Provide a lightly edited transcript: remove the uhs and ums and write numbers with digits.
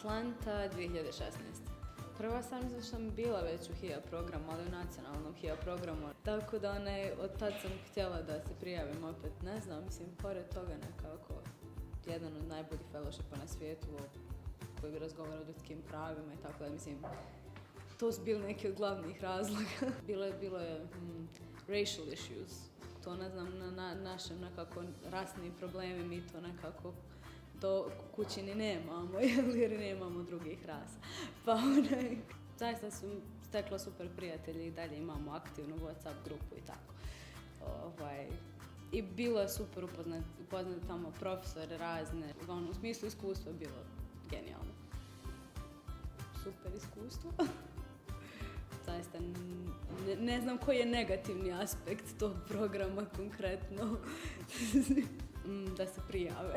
Atlanta 2016. Prva sam mislim što sam bila već u HIA programu, ali u nacionalnom HIA programu. Tako da od tad sam htjela da se prijavim opet. Ne znam, mislim, pored toga nekako jedan od najboljih fellowshipa na svijetu koji razgovara o ljudskim pravima i tako da, mislim, to su bili neki od glavnih razloga. bilo je racial issues. To ne znam, na našem nekako rasni problemi mi to nekako do kući ni nemamo, jer nemamo drugih rasa. Pa zaista sam stekla super prijatelji i dalje imamo aktivnu WhatsApp grupu i tako. I bilo je super upoznati tamo profesore razne, u smislu iskustva je bilo genijalno. Super iskustvo. Zaista ne znam koji je negativni aspekt tog programa konkretno. Da se prijave.